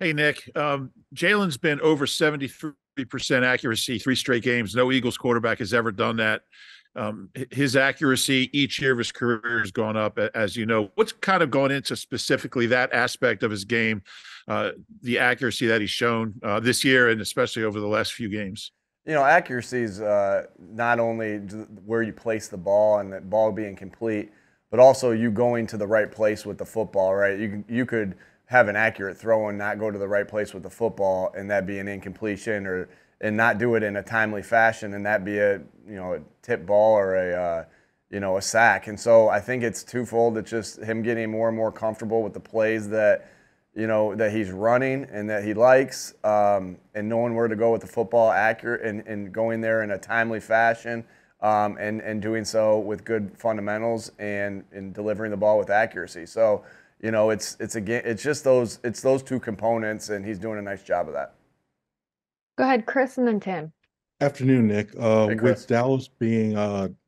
Hey, Nick. Jalen's been over 73% accuracy, three straight games. No Eagles quarterback has ever done that. His accuracy each year of his career has gone up, as you know. What's kind of gone into specifically that aspect of his game, uh, the accuracy that he's shown this year and especially over the last few games? Accuracy is not only where you place the ball and the ball being complete, but also you going to the right place with the football, right? You could have an accurate throw and not go to the right place with the football, and that be an incompletion, or and not do it in a timely fashion, and that be a tip ball or a sack. And so I think it's twofold. It's just him getting more and more comfortable with the plays that he's running and that he likes, and knowing where to go with the football accurate and going there in a timely fashion, and doing so with good fundamentals and delivering the ball with accuracy. So, it's just those two components, and he's doing a nice job of that. Go ahead, Chris, and then Tim. Afternoon, Nick. Hey, With Chris. Dallas being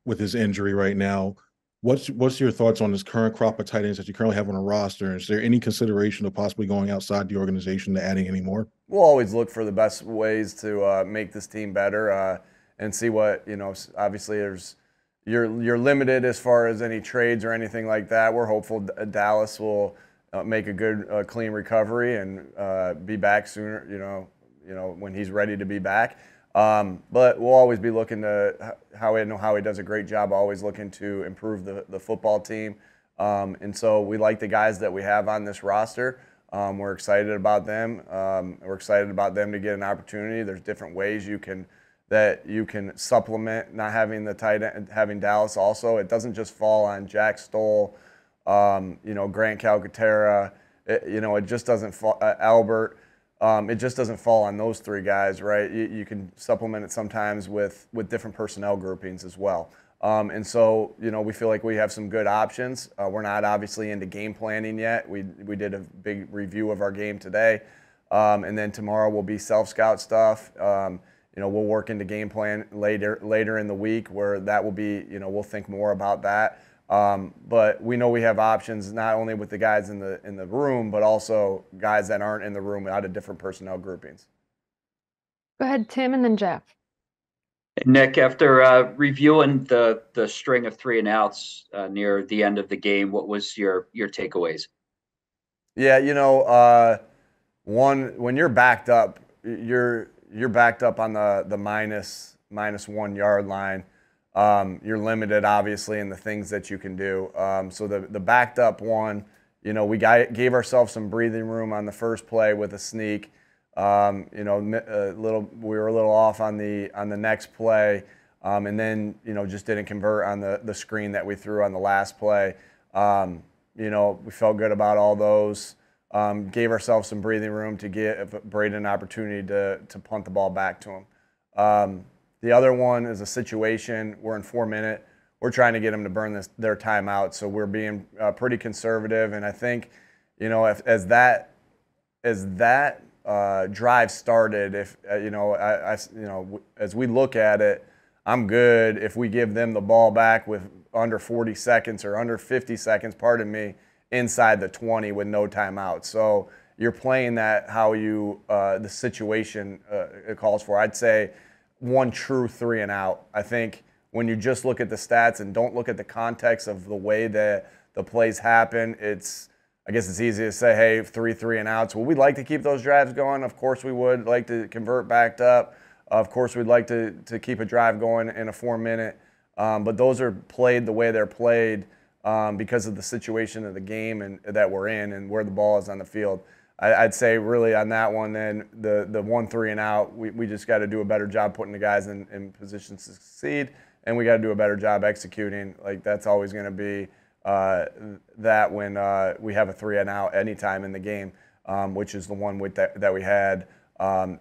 with his injury right now, what's your thoughts on this current crop of tight ends that you currently have on a roster? Is there any consideration of possibly going outside the organization to adding any more? We'll always look for the best ways to make this team better, and see what Obviously, you're limited as far as any trades or anything like that. We're hopeful Dallas will make a good, clean recovery and be back sooner. When he's ready to be back. But we'll always be looking to how he does a great job, always looking to improve the football team. And so we like the guys that we have on this roster. We're excited about them. We're excited about them to get an opportunity. There's different ways you can supplement not having the tight end, having Dallas also. It doesn't just fall on Jack Stoll, Grant Calcaterra. It just doesn't fall, Albert. It just doesn't fall on those three guys, right? You can supplement it sometimes with different personnel groupings as well. And so, we feel like we have some good options. We're not obviously into game planning yet. We did a big review of our game today. And then tomorrow will be self-scout stuff. We'll work into game plan later in the week where that will be, we'll think more about that. But we know we have options not only with the guys in the room, but also guys that aren't in the room out of different personnel groupings. Go ahead, Tim, and then Jeff. Nick, after reviewing the string of three and outs near the end of the game, what was your takeaways? Yeah, when you're backed up, you're backed up on the minus 1 yard line. You're limited, obviously, in the things that you can do. So the backed up one, we gave ourselves some breathing room on the first play with a sneak. We were a little off on the next play, and then just didn't convert on the screen that we threw on the last play. We felt good about all those. Gave ourselves some breathing room to give Braden an opportunity to punt the ball back to him. The other one is a situation. We're in 4-minute. We're trying to get them to burn their timeout, so we're being pretty conservative. And I think, as that drive started, as we look at it, I'm good if we give them the ball back with under 40 seconds or under 50 seconds, pardon me, inside the 20 with no timeout. So you're playing that how the situation it calls for. I'd say one true 3 and out. I think when you just look at the stats and don't look at the context of the way that the plays happen, I guess it's easy to say, hey, 3 and outs. Well, we'd like to keep those drives going. Of course we would like to convert backed up. Of course we'd like to keep a drive going in a 4-minute. But those are played the way they're played because of the situation of the game and that we're in and where the ball is on the field. I'd say really on that one, then the 1 3 and out, we just got to do a better job putting the guys in positions to succeed, and we got to do a better job executing. Like that's always going to be that when we have a 3 and out anytime in the game, which is the one that we had an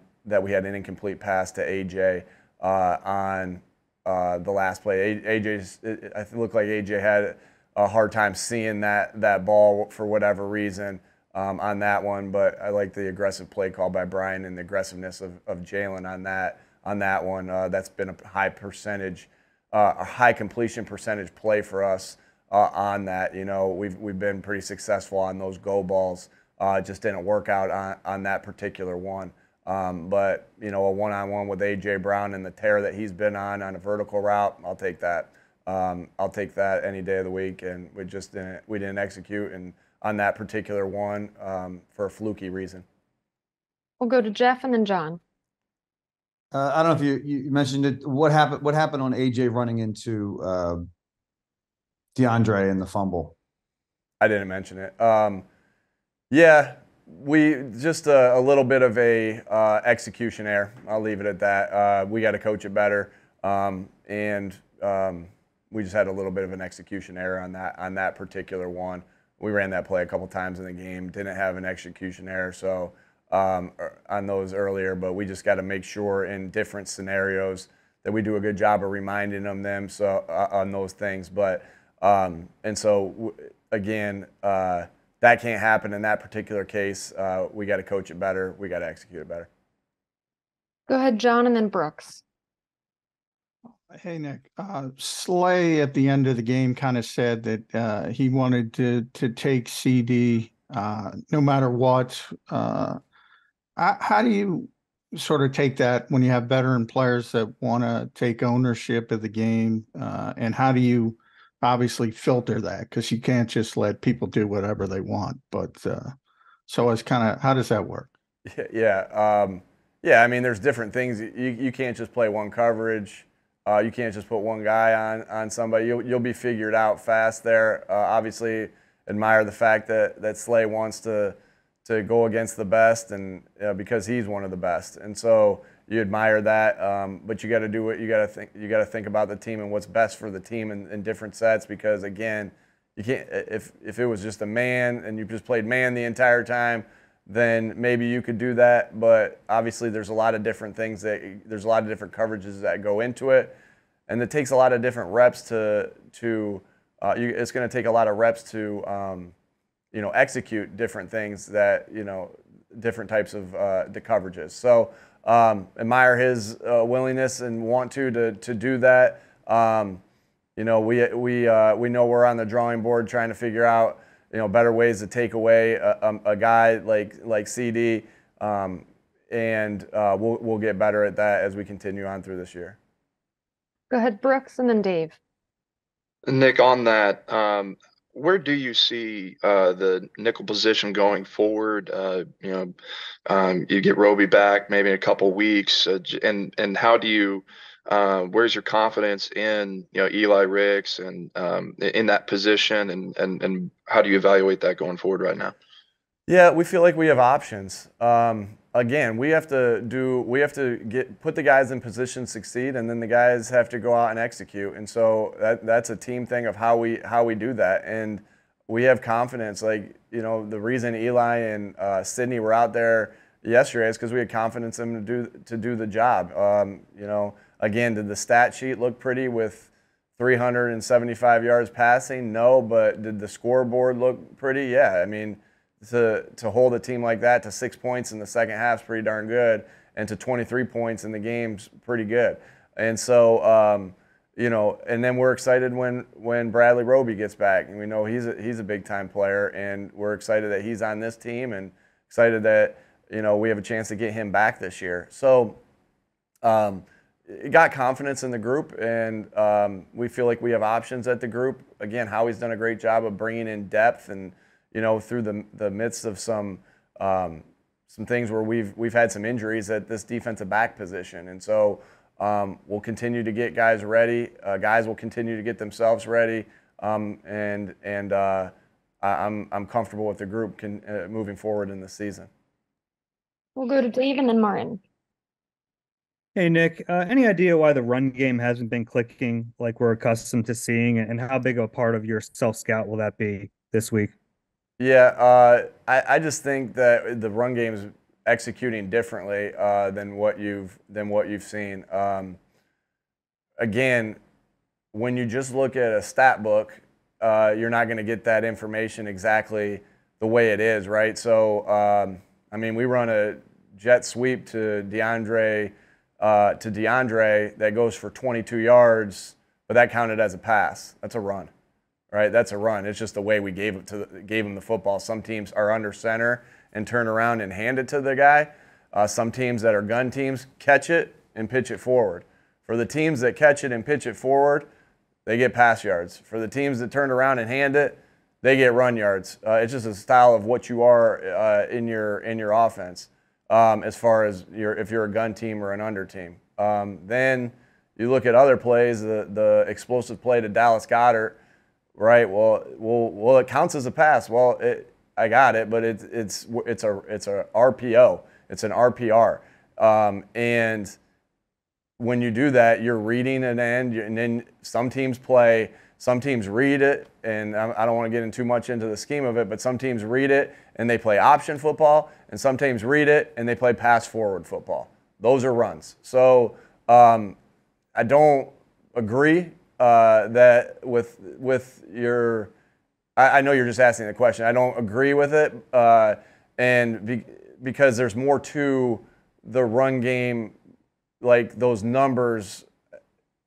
incomplete pass to AJ on the last play. It looked like AJ had a hard time seeing that ball for whatever reason. On that one, but I like the aggressive play call by Brian and the aggressiveness of Jalen on that one. That's been a high completion percentage play for us on that. We've been pretty successful on those go balls Just didn't work out on that particular one. But, a one-on-one with A.J. Brown and the tear that he's been on a vertical route, I'll take that. I'll take that any day of the week, and we didn't execute on that particular one for a fluky reason. We'll go to Jeff and then John. I don't know if you mentioned it. What happened on AJ running into DeAndre in the fumble? I didn't mention it. Yeah, we just a little bit of a execution error. I'll leave it at that. We got to coach it better, and we just had a little bit of an execution error on that particular one. We ran that play a couple times in the game, didn't have an execution error, so on those earlier. But we just got to make sure in different scenarios that we do a good job of reminding them so on those things. But and so again, that can't happen in that particular case. We got to coach it better. We got to execute it better. Go ahead, John, and then Brooks. Hey, Nick. Slay at the end of the game kind of said that he wanted to take CD no matter what. How do you sort of take that when you have veteran players that want to take ownership of the game? And how do you obviously filter that? Because you can't just let people do whatever they want. But so it's kind of, how does that work? Yeah. Yeah, I mean, there's different things. You can't just play one coverage. You can't just put one guy on somebody. You'll be figured out fast there. Obviously, admire the fact that Slay wants to go against the best, and because he's one of the best, and so you admire that. But you got to do what you got to think. You got to think about the team and what's best for the team in different sets. Because again, you can't. If it was just a man and you just played man the entire time, then maybe you could do that. But obviously, there's a lot of different things there's a lot of different coverages that go into it, and it takes a lot of different reps to. It's going to take a lot of reps to. Execute different things that, different types of the coverages. So admire his willingness and want to do that. We know we're on the drawing board trying to figure out, better ways to take away a guy like CD, and we'll get better at that as we continue on through this year. Go ahead, Brooks, and then Dave. Nick, on that, where do you see the nickel position going forward? You get Roby back maybe in a couple weeks, and how do you? Where's your confidence in Eli Ricks and in that position, and how do you evaluate that going forward right now? Yeah, we feel like we have options. Again, we have to put the guys in position to succeed, and then the guys have to go out and execute. And so that's a team thing of how we do that. And we have confidence. The reason Eli and Sydney were out there yesterday is because we had confidence in them to do the job. Again, did the stat sheet look pretty with 375 yards passing? No, but did the scoreboard look pretty? Yeah, I mean. To hold a team like that to 6 points in the second half is pretty darn good, and to 23 points in the game's pretty good. And so, and then we're excited when Bradley Roby gets back, and we know he's a big time player, and we're excited that he's on this team, and excited that we have a chance to get him back this year. So, got confidence in the group, and we feel like we have options at the group. Again, Howie's done a great job of bringing in depth and. Through the midst of some things where we've had some injuries at this defensive back position, and so we'll continue to get guys ready. Guys will continue to get themselves ready, and I'm comfortable with the group moving forward in the season. We'll go to Dave and then Martin. Hey, Nick, any idea why the run game hasn't been clicking like we're accustomed to seeing, and how big of a part of your self-scout will that be this week? Yeah, I just think that the run game is executing differently than what you've seen. Again, when you just look at a stat book, you're not going to get that information exactly the way it is, right? So, we run a jet sweep to DeAndre that goes for 22 yards, but that counted as a pass. That's a run. Right, that's a run. It's just the way we gave him the football. Some teams are under center, and turn around and hand it to the guy. Some teams that are gun teams catch it and pitch it forward. For the teams that catch it and pitch it forward, they get pass yards. For the teams that turn around and hand it, they get run yards. It's just a style of what you are in your offense as far as if you're a gun team or an under team. Then you look at other plays, the explosive play to Dallas Goedert, right? Well, it counts as a pass. Well, I got it, but it's a RPO. It's an RPR, and when you do that, you're reading an end, and then some teams read it, and I don't want to get in too much into the scheme of it, but some teams read it and they play option football, and some teams read it and they play pass forward football. Those are runs. So I don't agree that with your. I know you're just asking the question. I don't agree with it, because there's more to the run game, like those numbers,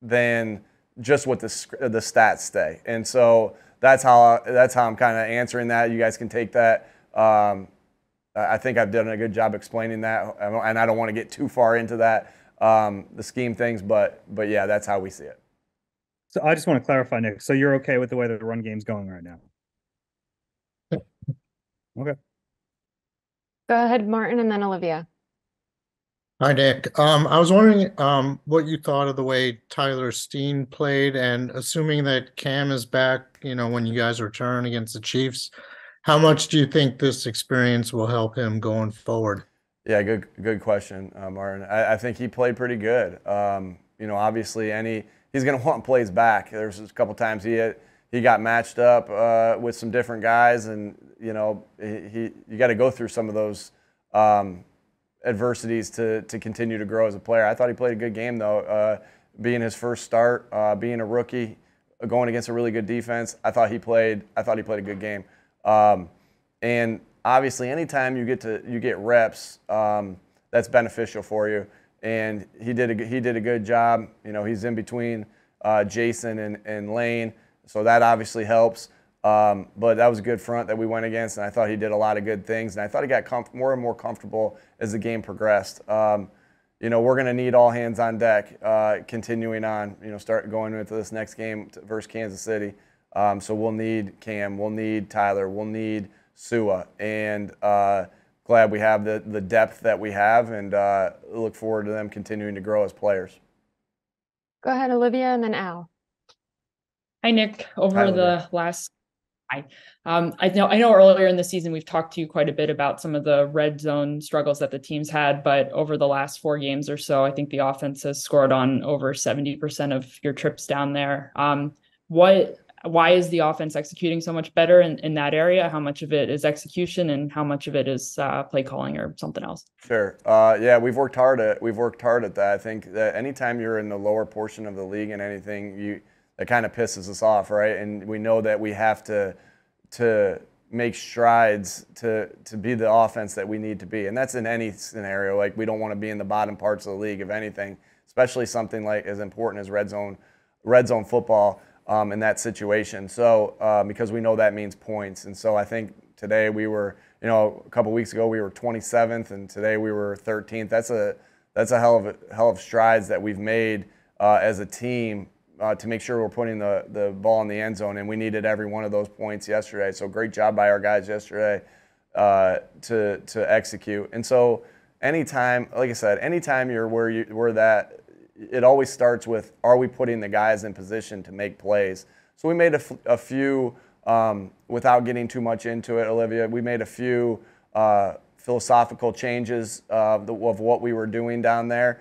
than just what the stats say. And so that's how I'm kind of answering that. You guys can take that. I think I've done a good job explaining that, and I don't want to get too far into that, the scheme things, but yeah, that's how we see it. So I just want to clarify, Nick. So you're okay with the way that the run game's going right now? Okay. Go ahead, Martin, and then Olivia. Hi, Nick. I was wondering what you thought of the way Tyler Steen played, and assuming that Cam is back, when you guys return against the Chiefs, how much do you think this experience will help him going forward? Yeah, good question, Martin. I think he played pretty good. Obviously, he's going to want plays back. There's a couple times he got matched up with some different guys, and you got to go through some of those adversities to continue to grow as a player. I thought he played a good game though, being his first start, being a rookie, going against a really good defense. I thought he played a good game. And obviously, anytime you get reps, that's beneficial for you. And he did a good job. He's in between Jason and Lane, so that obviously helps. But that was a good front that we went against, and I thought he did a lot of good things. And I thought he got more and more comfortable as the game progressed. We're going to need all hands on deck continuing on, start going into this next game versus Kansas City. So we'll need Cam, we'll need Tyler, we'll need Sua, and glad we have the depth that we have, and look forward to them continuing to grow as players. Go ahead, Olivia, and then Al. Hi, Nick. Hi, I know earlier in the season we've talked to you quite a bit about some of the red zone struggles that the team's had, but over the last 4 games or so, I think the offense has scored on over 70% of your trips down there. Why is the offense executing so much better in that area? How much of it is execution, and how much of it is play calling or something else? Sure. Yeah, we've worked hard at that. I think that anytime you're in the lower portion of the league in anything, that kind of pisses us off, right? And we know that we have to make strides to be the offense that we need to be. And that's in any scenario. Like, we don't want to be in the bottom parts of the league, if anything, especially something like as important as red zone football in that situation. So because we know that means points. And so I think today we were, a couple weeks ago we were 27th, and today we were 13th. That's a hell of strides that we've made as a team. To make sure we're putting the ball in the end zone, and we needed every one of those points yesterday. So great job by our guys yesterday to execute. And so anytime, like I said, anytime you're where that, it always starts with, are we putting the guys in position to make plays? So we made a few, without getting too much into it, Olivia, we made a few philosophical changes of what we were doing down there.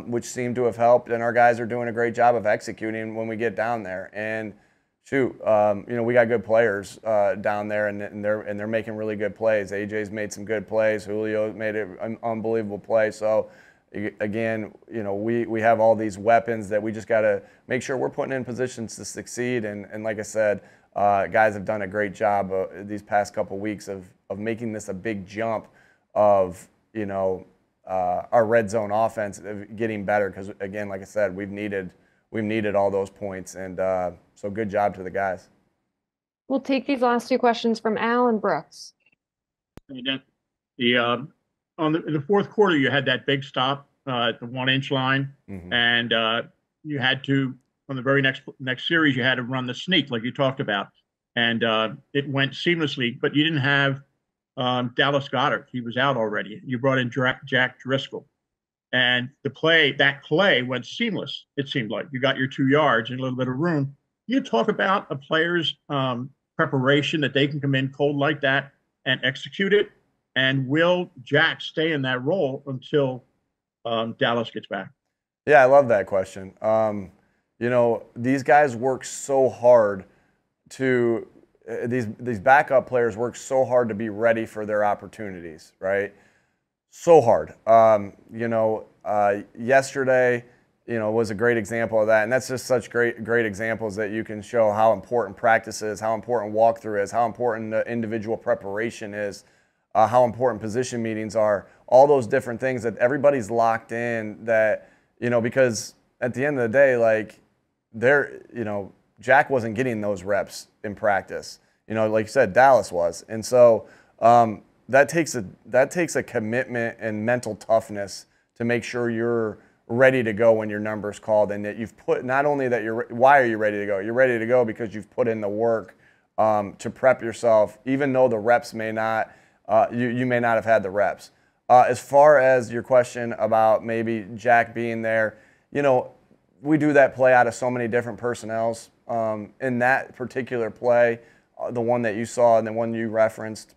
Which seemed to have helped, and our guys are doing a great job of executing when we get down there. And shoot, we got good players down there, and they're making really good plays. AJ's made some good plays. Julio made an unbelievable play. So again, we have all these weapons that we just got to make sure we're putting in positions to succeed. And like I said, guys have done a great job these past couple weeks of making this a big jump of our red zone offense getting better, because again, like I said, we've needed all those points, and so good job to the guys. We'll take these last 2 questions from Al and Brooks. Hey, Nick. The in the fourth quarter, you had that big stop at the 1 inch line, and you had to on the very next series you had to run the sneak like you talked about, and it went seamlessly. But you didn't have Dallas Goedert; he was out already. You brought in Jack Driscoll, and that play went seamless. It seemed like you got your 2 yards and a little bit of room. You talk about a player's preparation that they can come in cold like that and execute it. And will Jack stay in that role until Dallas gets back? Yeah, I love that question. These guys work so hard to these backup players work so hard to be ready for their opportunities, right? So hard. Yesterday, was a great example of that, and that's just such great examples that you can show how important practice is, how important walkthrough is, how important the individual preparation is. How important position meetings are, all those different things that everybody's locked in that, because at the end of the day, like Jack wasn't getting those reps in practice, like you said, Dallas was. And so that takes a commitment and mental toughness to make sure you're ready to go when your number's called, and that you've put, not only that why are you ready to go? You're ready to go because you've put in the work to prep yourself, even though the reps may not, you may not have had the reps. As far as your question about maybe Jack being there, we do that play out of so many different personnels. In that particular play, the one that you saw and the one you referenced,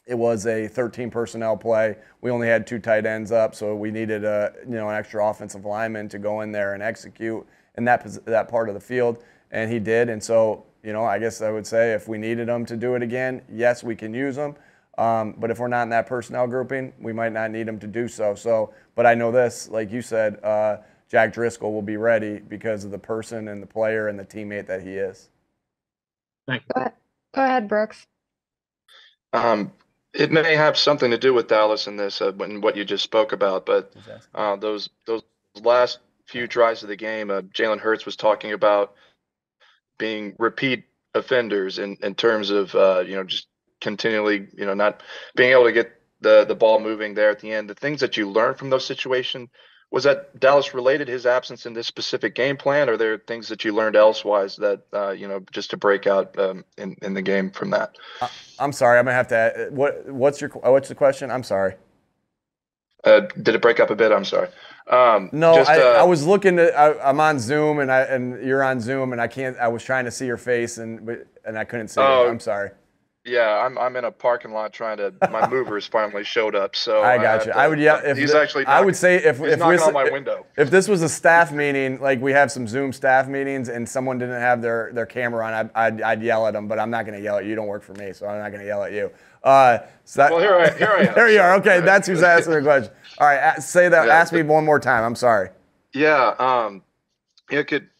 it was a 13 personnel play. We only had 2 tight ends up, so we needed an extra offensive lineman to go in there and execute in that part of the field, and he did. And so, I guess I would say if we needed him to do it again, yes, we can use him. But if we're not in that personnel grouping, we might not need him to do so. But I know this, like you said, Jack Driscoll will be ready because of the person and the player and the teammate that he is. Thank you. Go ahead, Brooks. It may have something to do with Dallas in this, what you just spoke about, but those last few drives of the game, Jalen Hurts was talking about being repeat offenders in terms of just continually, not being able to get the ball moving there at the end. The things that you learned from those situations, was that Dallas related his absence in this specific game plan, or are there things that you learned elsewise that just to break out in the game from that? I'm sorry, I'm gonna have to. What's the question? I'm sorry. Did it break up a bit? I'm sorry. No, I was looking to. I'm on Zoom and you're on Zoom and I can't. I was trying to see your face and I couldn't see you. I'm sorry. Yeah, I'm in a parking lot trying to. My movers finally showed up, so I got you. I would he's actually. I would say if knocking on my window. If this was a staff meeting, like we have some Zoom staff meetings, and someone didn't have their camera on, I'd yell at them. But I'm not going to yell at you. You don't work for me, so I'm not going to yell at you. Well, here I am. There you are. Okay, that's who's asking the question. All right, say that. Yeah, ask me one more time. I'm sorry. Yeah.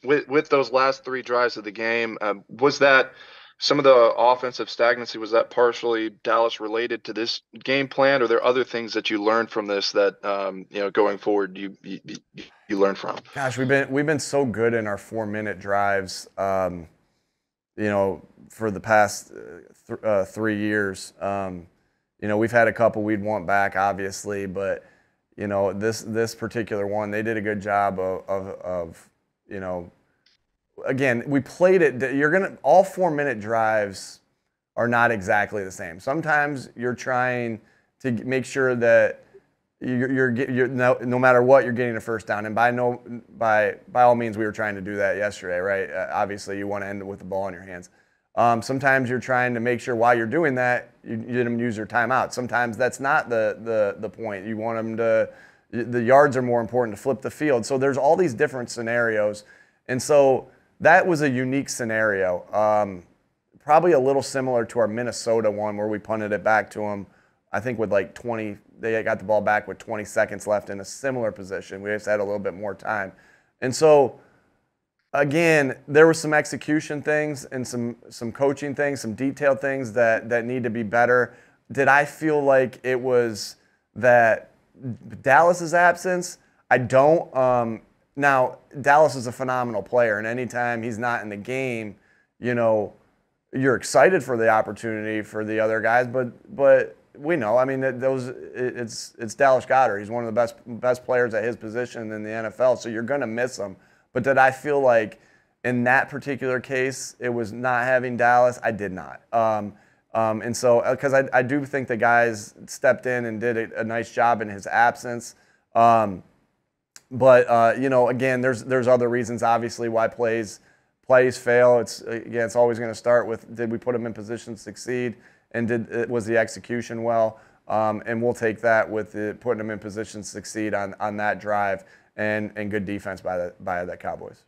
With those last 3 drives of the game, was that some of the offensive stagnancy, was that partially Dallas related to this game plan, or are there other things that you learned from this that going forward you learned from? Gosh, we've been so good in our 4-minute drives, for the past 3 years. We've had a couple we'd want back, obviously, but this particular one, they did a good job of again, we played it. All 4-minute drives are not exactly the same. Sometimes you're trying to make sure that you're no matter what, you're getting a first down. And by all means, we were trying to do that yesterday, right? Obviously, you want to end it with the ball in your hands. Sometimes you're trying to make sure while you're doing that, you didn't use your timeout. Sometimes that's not the point. You want them to. The yards are more important to flip the field. So there's all these different scenarios, and so. That was a unique scenario, probably a little similar to our Minnesota one where we punted it back to them, I think with like 20, they got the ball back with 20 seconds left in a similar position. We just had a little bit more time. And so, again, there were some execution things and some coaching things, some detailed things that need to be better. Did I feel like it was that Dallas's absence? I don't. Now, Dallas is a phenomenal player, and anytime he's not in the game, you're excited for the opportunity for the other guys. But we know. I mean, it's Dallas Goedert. He's one of the best players at his position in the NFL. So you're going to miss him. But did I feel like in that particular case it was not having Dallas? I did not. And so because I do think the guys stepped in and did a nice job in his absence. But you know, again, there's other reasons obviously why plays fail. It's always going to start with, did we put them in position to succeed, and was the execution well? And we'll take that with putting them in position to succeed on that drive and good defense by the Cowboys.